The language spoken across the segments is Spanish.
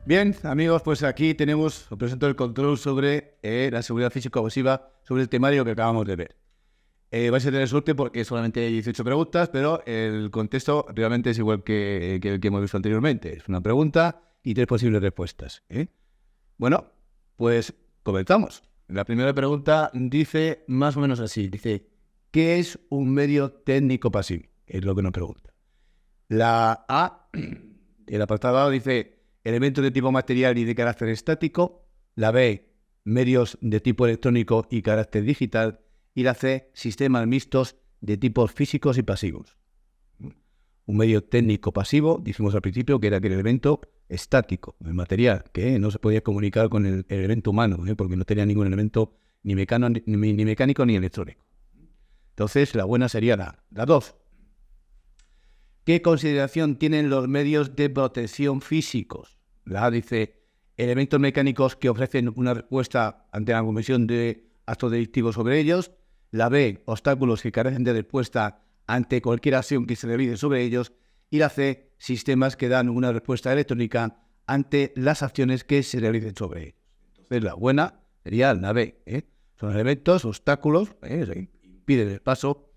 Bien, amigos, pues aquí os presento el control sobre la seguridad físico-abusiva, sobre el temario que acabamos de ver. Vais a tener suerte porque solamente hay 18 preguntas, pero el contexto realmente es igual que el que hemos visto anteriormente. Es una pregunta y 3 posibles respuestas. Bueno, pues comenzamos. La primera pregunta dice más o menos así. Dice, ¿qué es un medio técnico pasivo? Es lo que nos pregunta. La A, el apartado A dice elementos de tipo material y de carácter estático. La B, medios de tipo electrónico y carácter digital. Y la C, sistemas mixtos de tipos físicos y pasivos. Un medio técnico pasivo, dijimos al principio que era aquel elemento estático, el material, que no se podía comunicar con el elemento humano, porque no tenía ningún elemento ni mecánico ni electrónico. Entonces, la buena sería la 2. ¿Qué consideración tienen los medios de protección físicos? La A dice, elementos mecánicos que ofrecen una respuesta ante la comisión de actos delictivos sobre ellos. La B, obstáculos que carecen de respuesta ante cualquier acción que se realice sobre ellos. Y la C, sistemas que dan una respuesta electrónica ante las acciones que se realicen sobre ellos. Entonces, la buena sería la B. Son elementos, obstáculos, impiden el paso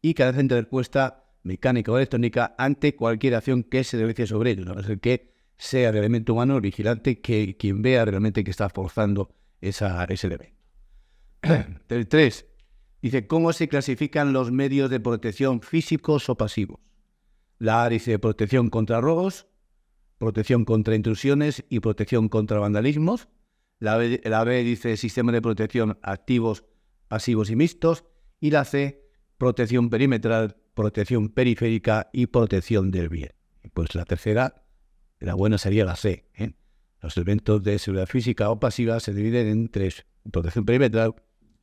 y carecen de respuesta mecánica o electrónica ante cualquier acción que se realice sobre ellos. No es el que sea el elemento humano, el vigilante, que quien vea realmente que está forzando ese elemento. El 3. Dice, ¿cómo se clasifican los medios de protección físicos o pasivos? La A dice protección contra robos, protección contra intrusiones y protección contra vandalismos. La B dice sistemas de protección activos, pasivos y mixtos. Y la C, protección perimetral, protección periférica y protección del bien. Pues la tercera, la buena sería la C. Los elementos de seguridad física o pasiva se dividen en 3. Protección perimetral,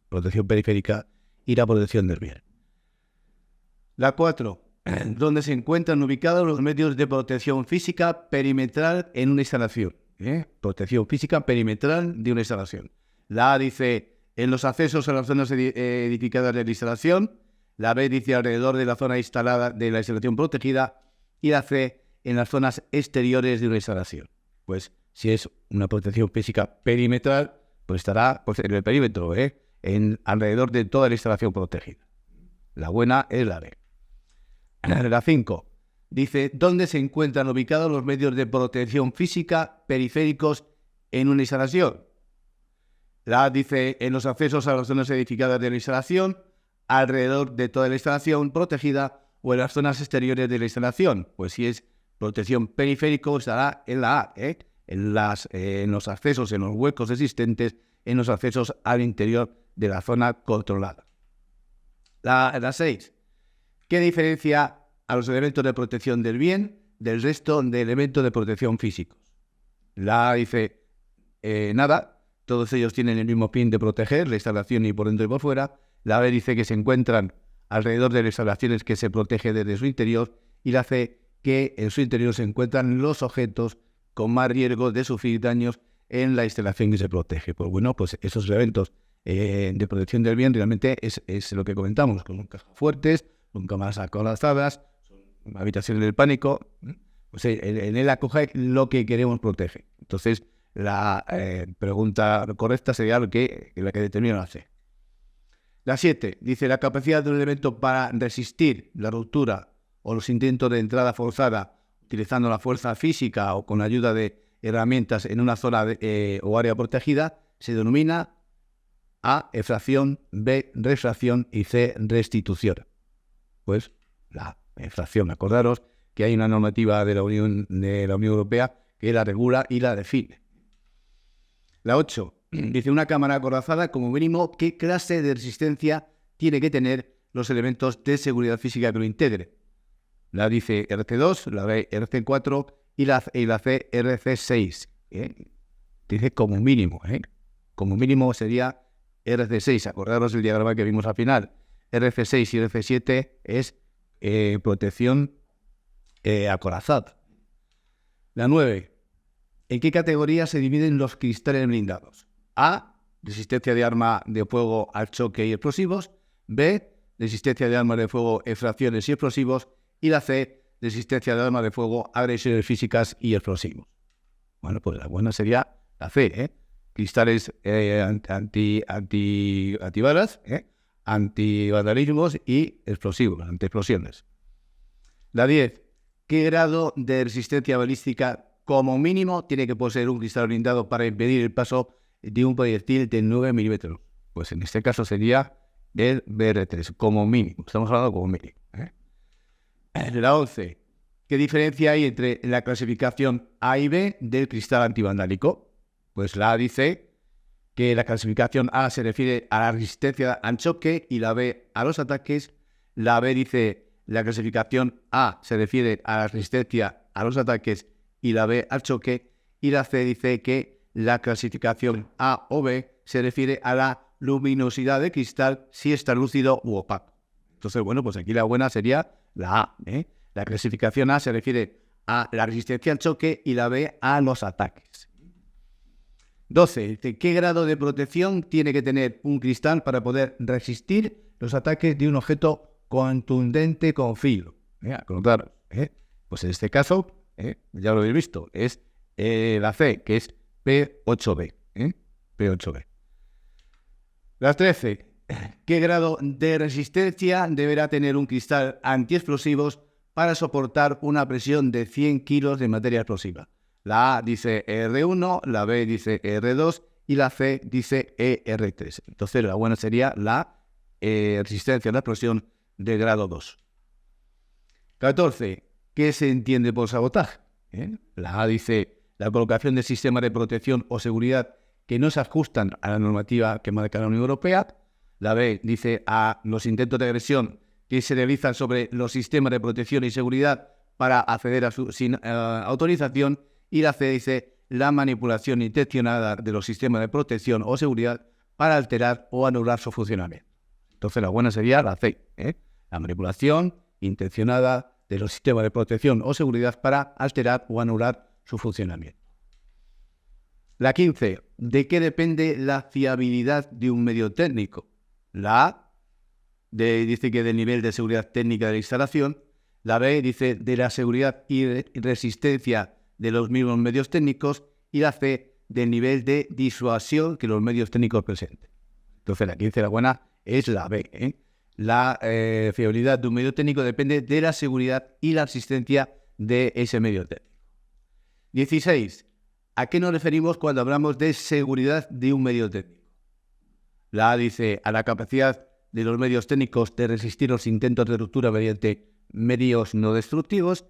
protección periférica y la protección del bien. La 4. ¿Dónde se encuentran ubicados los medios de protección física perimetral en una instalación? Protección física perimetral de una instalación. La A dice en los accesos a las zonas edificadas de la instalación. La B dice alrededor de la zona instalada de la instalación protegida. Y la C en las zonas exteriores de una instalación. Pues si es una protección física perimetral, pues estará en el perímetro, en alrededor de toda la instalación protegida. La buena es la B. La 5 dice, ¿dónde se encuentran ubicados los medios de protección física periféricos en una instalación? La A dice, en los accesos a las zonas edificadas de la instalación, alrededor de toda la instalación protegida o en las zonas exteriores de la instalación. Pues si es protección periférico, estará en la A, en los accesos, en los huecos existentes, en los accesos al interior de la zona controlada. La 6. ¿Qué diferencia a los elementos de protección del bien del resto de elementos de protección físicos? La A dice, nada, todos ellos tienen el mismo fin de proteger la instalación y por dentro y por fuera. La B dice que se encuentran alrededor de las instalaciones que se protege desde su interior. Y la C, que en su interior se encuentran los objetos con más riesgo de sufrir daños en la instalación que se protege. Pues bueno, pues esos elementos de protección del bien realmente es lo que comentamos, con cajas fuertes, con cámaras acorazadas, habitaciones del pánico. Pues en él acoge lo que queremos proteger. Entonces, la pregunta correcta sería la que determina la C. La 7 dice, la capacidad de un elemento para resistir la ruptura o los intentos de entrada forzada utilizando la fuerza física o con ayuda de herramientas en una zona o área protegida se denomina A, efracción, B, refracción y C, restitución. Pues la efracción, acordaros que hay una normativa de la Unión Europea que la regula y la define. La 8 dice, una cámara acorazada, como mínimo, ¿qué clase de resistencia tiene que tener los elementos de seguridad física que lo integren? La dice RC2, la B RC4 y la C RC6. Dice como mínimo. Como mínimo sería RC6. Acordaros el diagrama que vimos al final. RC6 y RC7 es protección acorazada. La 9. ¿En qué categoría se dividen los cristales blindados? A, resistencia de arma de fuego al choque y explosivos. B, resistencia de armas de fuego, efracciones y explosivos. Y la C, resistencia de armas de fuego, agresiones físicas y explosivos. Bueno, pues la buena sería la C, cristales antibalas, antivandalismos y explosivos, antiexplosiones. La 10. ¿Qué grado de resistencia balística como mínimo tiene que poseer un cristal blindado para impedir el paso de un proyectil de 9 milímetros? Pues en este caso sería el BR3, como mínimo. Estamos hablando como mínimo. La 11. ¿Qué diferencia hay entre la clasificación A y B del cristal antivandálico? Pues la A dice que la clasificación A se refiere a la resistencia al choque y la B a los ataques. La B dice la clasificación A se refiere a la resistencia a los ataques y la B al choque. Y la C dice que la clasificación A o B se refiere a la luminosidad de cristal si está lúcido u opaco. Entonces, bueno, pues aquí la buena sería la A. La clasificación A se refiere a la resistencia al choque y la B a los ataques. 12. ¿Qué grado de protección tiene que tener un cristal para poder resistir los ataques de un objeto contundente con filo? Contar, pues en este caso, ya lo habéis visto, es la C, que es P8B. P8B. Las 13. ¿Qué grado de resistencia deberá tener un cristal antiexplosivos para soportar una presión de 100 kilos de materia explosiva? La A dice R1, la B dice R2 y la C dice ER3. Entonces la buena sería la resistencia a la explosión de grado 2. 14. ¿Qué se entiende por sabotaje? La A dice la colocación de sistemas de protección o seguridad que no se ajustan a la normativa que marca la Unión Europea. La B dice a los intentos de agresión que se realizan sobre los sistemas de protección y seguridad para acceder a su sin autorización. Y la C dice la manipulación intencionada de los sistemas de protección o seguridad para alterar o anular su funcionamiento. Entonces la buena sería la C, la manipulación intencionada de los sistemas de protección o seguridad para alterar o anular su funcionamiento. La 15. ¿De qué depende la fiabilidad de un medio técnico? La A dice que del nivel de seguridad técnica de la instalación. La B dice de la seguridad y resistencia de los mismos medios técnicos. Y la C del nivel de disuasión que los medios técnicos presenten. Entonces la 15, la buena, es la B. La fiabilidad de un medio técnico depende de la seguridad y la resistencia de ese medio técnico. 16. ¿A qué nos referimos cuando hablamos de seguridad de un medio técnico? La A dice a la capacidad de los medios técnicos de resistir los intentos de ruptura mediante medios no destructivos.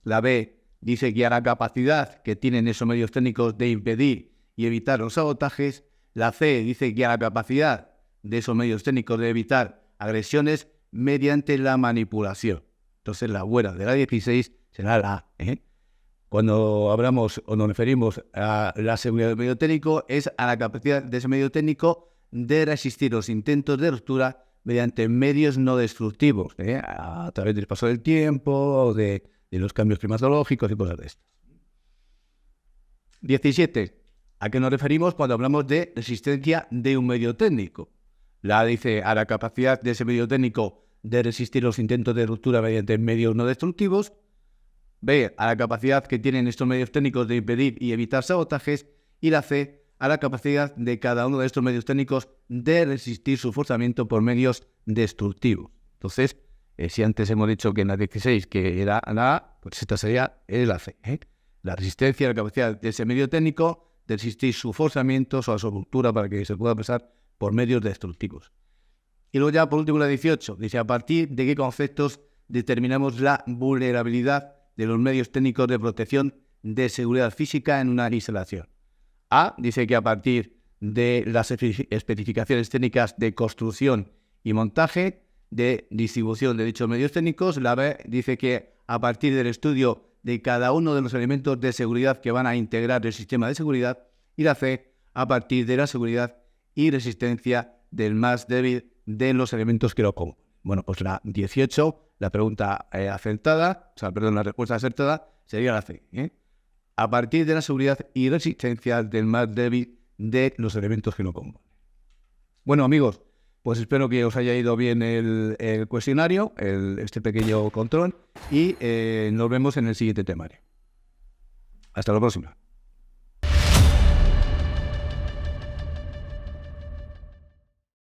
La B dice que a la capacidad que tienen esos medios técnicos de impedir y evitar los sabotajes. La C dice que a la capacidad de esos medios técnicos de evitar agresiones mediante la manipulación. Entonces la buena de la 16 será la A. Cuando hablamos o nos referimos a la seguridad del medio técnico, es a la capacidad de ese medio técnico de resistir los intentos de ruptura mediante medios no destructivos, a través del paso del tiempo, de los cambios climatológicos y cosas de estas. 17. ¿A qué nos referimos cuando hablamos de resistencia de un medio técnico? La A dice a la capacidad de ese medio técnico de resistir los intentos de ruptura mediante medios no destructivos. B, a la capacidad que tienen estos medios técnicos de impedir y evitar sabotajes. Y la C, a la capacidad de cada uno de estos medios técnicos de resistir su forzamiento por medios destructivos. Entonces, si antes hemos dicho que en la 16 que era la A, pues esta sería la C. La resistencia, la capacidad de ese medio técnico de resistir su forzamiento o su ruptura para que se pueda pasar por medios destructivos. Y luego ya por último la 18, dice a partir de qué conceptos determinamos la vulnerabilidad de los medios técnicos de protección de seguridad física en una instalación. A dice que a partir de las especificaciones técnicas de construcción y montaje, de distribución de dichos medios técnicos. La B dice que a partir del estudio de cada uno de los elementos de seguridad que van a integrar el sistema de seguridad. Y la C a partir de la seguridad y resistencia del más débil de los elementos que lo componen. Bueno, pues la 18, la pregunta acertada, la respuesta acertada sería la C. A partir de la seguridad y resistencia del más débil de los elementos que lo componen. Bueno, amigos, pues espero que os haya ido bien el cuestionario, este pequeño control, y nos vemos en el siguiente temario. Hasta la próxima.